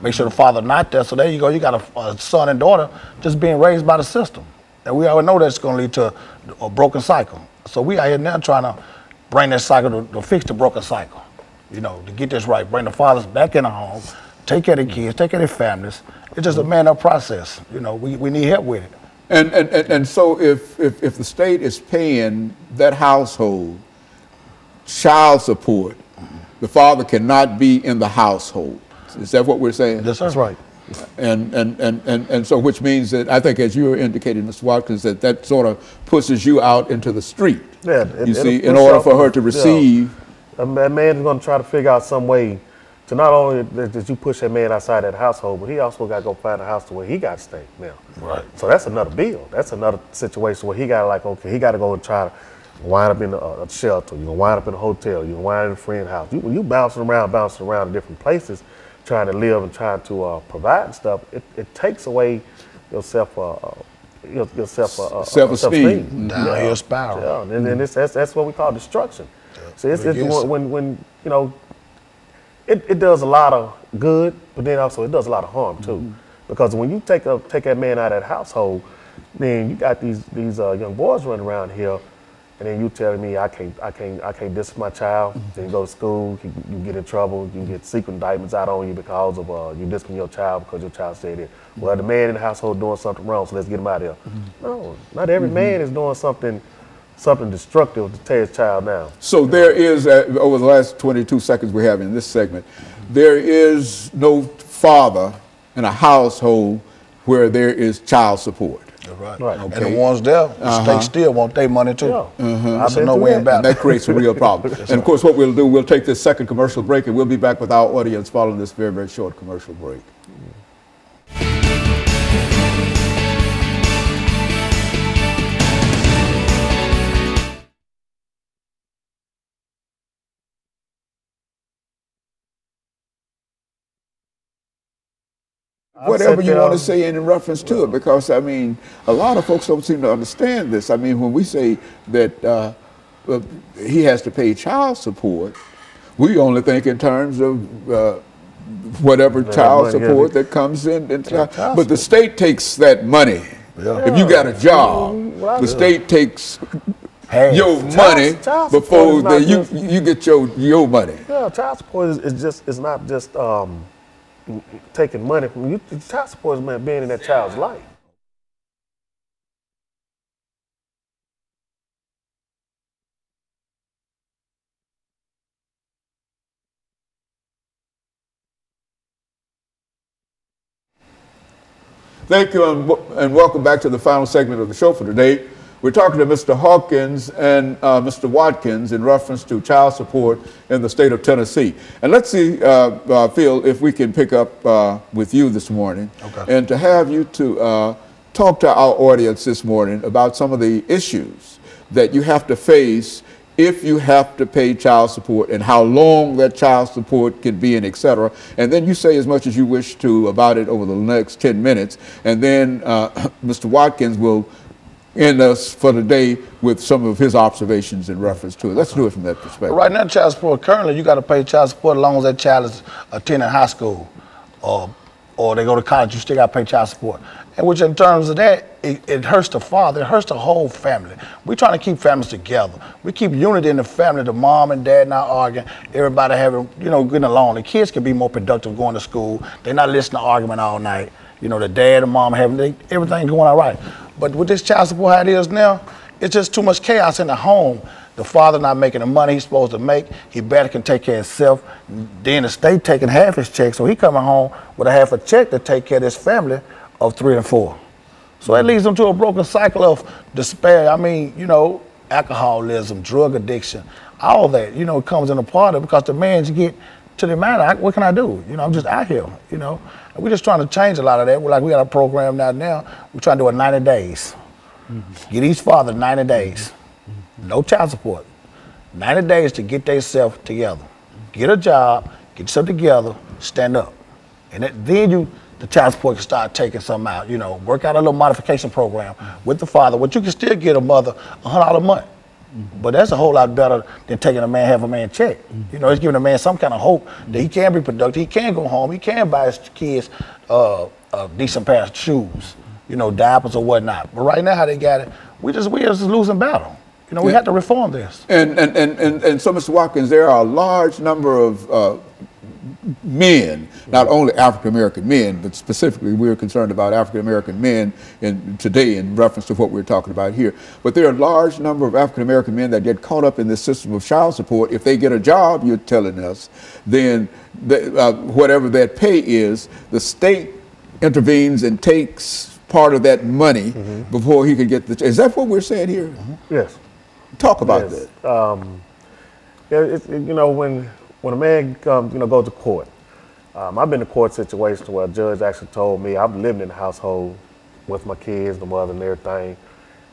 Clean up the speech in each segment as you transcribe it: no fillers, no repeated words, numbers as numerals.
Make sure the father not there. So there you go. You got a son and daughter just being raised by the system. And we already know that's going to lead to a broken cycle. So we out here now trying to bring that cycle to fix the broken cycle. You know, to get this right, bring the fathers back in the home, take care of the kids, take care of their families. It's just a man-up process. You know, we need help with it. And so if the state is paying that household child support, the father cannot be in the household. Is that what we're saying? That's right. And so which means that I think, as you were indicating, Mr. Watkins, that sort of pushes you out into the street. Yeah, you see, in order for her to receive. A man is going to try to figure out some way to not only that you push that man outside that household, but he also got to go find a house to where he got to stay now. Right. So that's another bill. That's another situation where he got to, like, okay, he got to go and try to wind up in a shelter. You're going to wind up in a hotel. You're going to wind up in a friend's house. You bouncing around in different places, trying to live and trying to provide and stuff. It takes away your self-esteem. Downhill spiral. Yeah, and that's what we call destruction. So it's when you know, it does a lot of good, but then also it does a lot of harm too. Because when you take that man out of that household, then you got these young boys running around here, and then you telling me I can't discipline my child. Then you go to school, you get in trouble, you get secret indictments out on you because of you discipline your child because your child said it. Well, the man in the household doing something wrong, so let's get him out of here. No, not every man is doing something destructive to tear his child down. So there is, over the last 22 seconds we have in this segment, there is no father in a household where there is child support. Right. Okay. And the ones there, the state still want their money too. Yeah. So no way about it. And that creates a real problem. And of course what we'll do, we'll take this second commercial break and we'll be back with our audience following this very, very short commercial break. Whatever you want to say in reference to it, because I mean, a lot of folks don't seem to understand this. I mean, when we say that he has to pay child support, we only think in terms of whatever child support that comes in. But the state takes that money. Yeah. If you got a job, the state takes your money before you get your money. Yeah, child support is not just taking money from you. Child support is being in that child's life. Thank you, and welcome back to the final segment of the show for today. We're talking to Mr. Hawkins and Mr. Watkins in reference to child support in the state of Tennessee. And let's see, Phil, if we can pick up with you this morning, and to have you to talk to our audience this morning about some of the issues that you have to face if you have to pay child support and how long that child support can be and et cetera. And then you say as much as you wish to about it over the next 10 minutes. And then Mr. Watkins will end us for the day with some of his observations in reference to it. Let's do it from that perspective. Right now, child support, currently you got to pay child support as long as that child is attending high school or they go to college, you still got to pay child support. And which in terms of that, it hurts the father, it hurts the whole family. We're trying to keep families together. We keep unity in the family, the mom and dad not arguing, everybody having, getting along. The kids can be more productive going to school. They're not listening to argument all night. The dad and mom having everything going all right. But with this child support how it is now, it's just too much chaos in the home. The father not making the money he's supposed to make. He better can take care of himself. Then the state taking half his check, so he coming home with a half a check to take care of his family of 3 and 4. So that leads them to a broken cycle of despair. I mean, alcoholism, drug addiction, all that, comes in a part of it because the man get to the man, what can I do? I'm just out here, And we're just trying to change a lot of that. We got a program now. We're trying to do it 90 days. Get each father 90 days. No child support. 90 days to get themselves together. Get a job, get yourself together, stand up. And then the child support can start taking something out, work out a little modification program with the father, but you can still get a mother $100 a month. But that's a whole lot better than taking a man, half a man check. You know, it's giving a man some kind of hope that he can be productive, he can go home, he can buy his kids a decent pair of shoes, you know, diapers or whatnot. But right now, how they got it, we just losing battle. You know, we have to reform this. And so, Mr. Watkins, there are a large number of men, not only African-American men, but specifically we're concerned about African-American men today in reference to what we're talking about here. But there are a large number of African-American men that get caught up in this system of child support. If they get a job, you're telling us, then whatever that pay is, the state intervenes and takes part of that money before he can get the. Is that what we're saying here? Yes. Talk about that. Yeah, you know, when a man comes, you know, goes to court, I've been in court situations where a judge actually told me I'm living in the household with my kids, the mother and everything,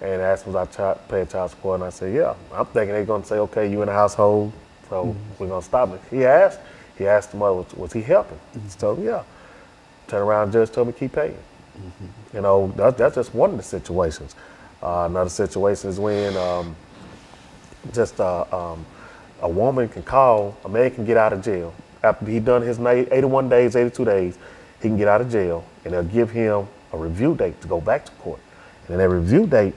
and asked me was I paying child support, and I said, yeah. I'm thinking they're gonna say, okay, you in the household, so we're gonna stop it. He asked the mother, was he helping? So yeah. Turn around, judge told me keep paying. You know, that's just one of the situations. Another situation is when a woman can call, a man can get out of jail. After he done his 81 days, 82 days, he can get out of jail, and they'll give him a review date to go back to court. And in that review date,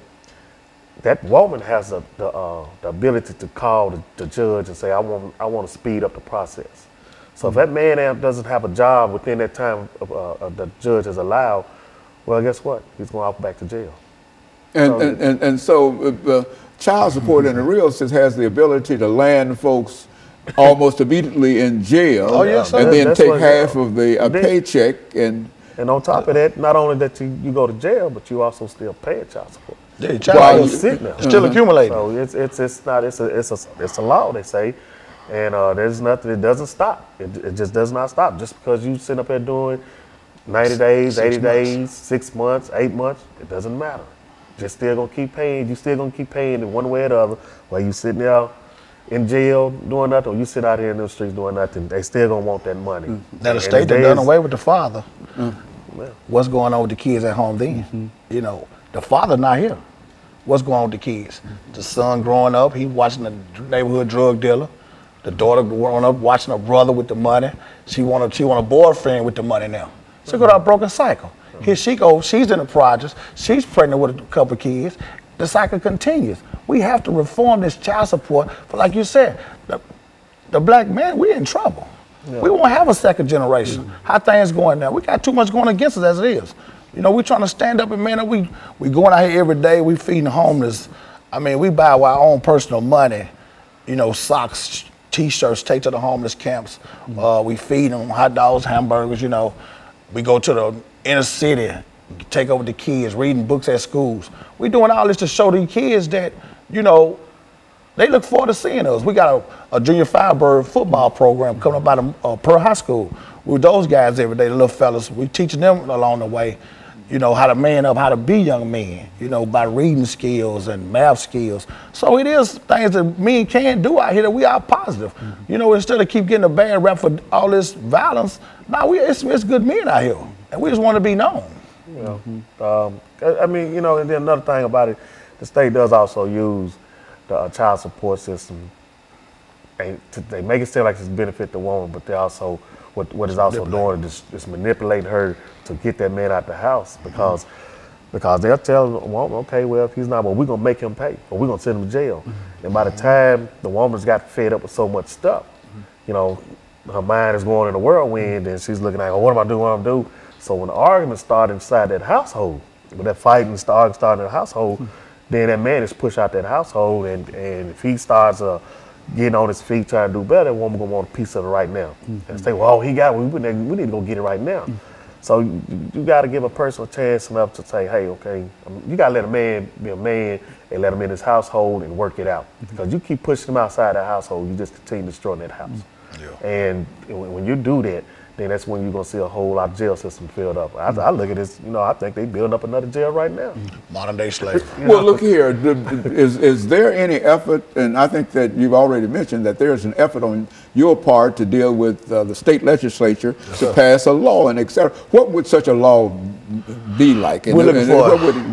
that woman has the ability to call the judge and say, I want to speed up the process. So if that man doesn't have a job within that time the judge has allowed, well, guess what? He's going off back to jail. And so child support in the real sense has the ability to land folks almost immediately in jail, and then take half of the paycheck. And on top of that, not only that you go to jail, but you also still pay child support. Yeah, child sitting there, still accumulating. So it's a law, they say, and there's nothing. It doesn't stop. It just does not stop. Just because you sit up there doing 90 days, 80 days, 6 months, 8 months, it doesn't matter. You're still gonna keep paying. You're still gonna keep paying in one way or the other. While you sitting there in jail doing nothing, or you sit out here in the streets doing nothing, they still gonna want that money. Now the state done done away with the father. What's going on with the kids at home then? You know, the father not here. What's going on with the kids? The son growing up, he watching the neighborhood drug dealer. The daughter growing up watching her brother with the money. She want a boyfriend with the money now. She go to a broken cycle. Here she goes, she's in the projects, she's pregnant with a couple of kids. The cycle continues. We have to reform this child support, but like you said, the black man, we're in trouble. Yeah. We won't have a second generation. How things going now? We got too much going against us as it is. You know, we're trying to stand up and man up. We going out here every day, we feeding the homeless. I mean, we buy our own personal money, you know, socks, t-shirts, take to the homeless camps. We feed them hot dogs, hamburgers, you know. We go to the inner city, take over the kids, reading books at schools. We're doing all this to show these kids that, you know, they look forward to seeing us. We got a junior Firebird football program coming up out of Pearl High School. We're with those guys every day, the little fellas. We teaching them along the way, you know, how to man up, how to be young men, you know, by reading skills and math skills. So it is things that men can do out here that we are positive. You know, instead of keep getting a bad rap for all this violence, it's good men out here. And we just want to be known. You know, I mean, you know, and then another thing about it, the state does also use the child support system. They make it seem like it's benefit the woman, but they also, what is also doing is manipulating her to get that man out the house because they'll tell the woman, okay, well, if he's not, well, we're going to make him pay or we're going to send him to jail. And by the time the woman's got fed up with so much stuff, you know, her mind is going in a whirlwind and she's looking like, oh, what am I doing, what am I doing? So when the arguments start inside that household, when that fighting starts in the household, then that man is pushed out that household, and if he starts getting on his feet trying to do better, that woman gonna want a piece of it right now. And say, well, he got it, we need to go get it right now. So you gotta give a person a chance enough to say, hey, okay, you gotta let a man be a man and let him in his household and work it out. Because you keep pushing him outside that household, you just continue destroying that house. And when you do that, then that's when you're going to see a whole lot of jail system filled up. I look at this, you know, I think they building up another jail right now. Modern day slavery. Well, look here, is there any effort, and I think that you've already mentioned that there's an effort on your part to deal with the state legislature to pass a law and et cetera. What would such a law be like? And, what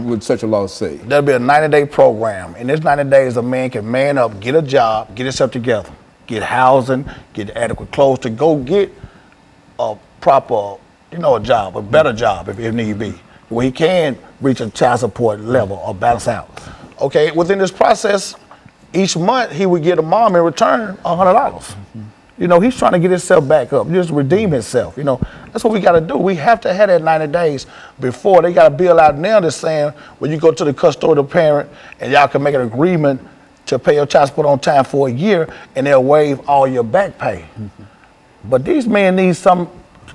would such a law say? There'll be a 90-day program. In this 90 days, a man can man up, get a job, get himself together, get housing, get adequate clothes to go get a proper, a job, a better job if need be, where he can reach a child support level or balance out. Okay, within this process, each month he would get a mom in return $100. He's trying to get himself back up, just redeem himself. That's what we got to do. We have to have that 90 days before. They got a bill out now that's saying when you go to the custodial parent and y'all can make an agreement to pay your child support on time for a year and they'll waive all your back pay. But these men need some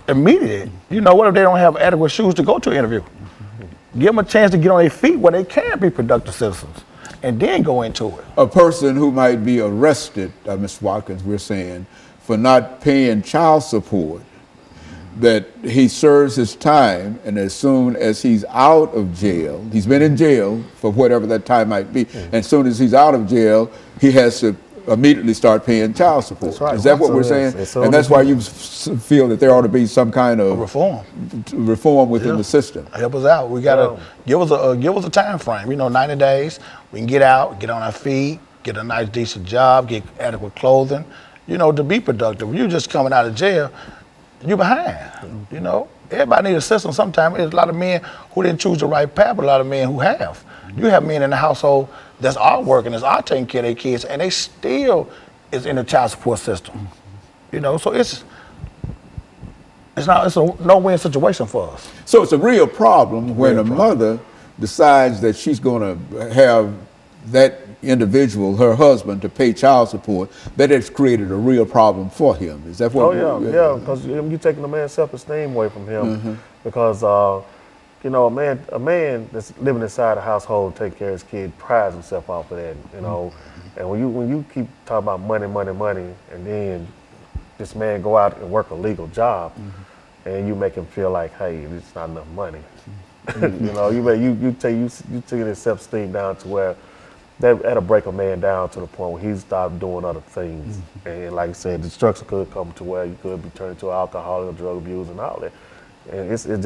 immediate. What if they don't have adequate shoes to go to an interview? Give them a chance to get on their feet where they can be productive citizens and then go into it. A person who might be arrested, Mr. Watkins, we're saying, for not paying child support, that he serves his time, and as soon as he's out of jail, he's been in jail for whatever that time might be, and as soon as he's out of jail, he has to immediately start paying child support. That's right. Is that what we're saying? And that's why you feel that there ought to be some kind of reform within the system. Help us out. We gotta give us a time frame. 90 days. We can get out, get on our feet, get a nice decent job, get adequate clothing. To be productive. You're just coming out of jail, you're behind. Everybody needs assistance sometimes. There's a lot of men who didn't choose the right path, but a lot of men who have. You have men in the household that's all working, that's all taking care of their kids, and they still is in the child support system. So it's a no-win situation for us. So it's a real problem when a mother decides that she's going to have that individual, her husband, to pay child support. That has created a real problem for him. Is that what? Oh yeah, because you're taking the man's self-esteem away from him, because a man that's living inside a household, taking care of his kid, prides himself off of that. And when you keep talking about money, and then this man go out and work a legal job, and you make him feel like, hey, it's not enough money. you take his self-esteem down to where that'll break a man down to the point where he stopped doing other things. And like I said, destruction could come to where you could be turned into an alcoholic or drug abuse and all that. And it's just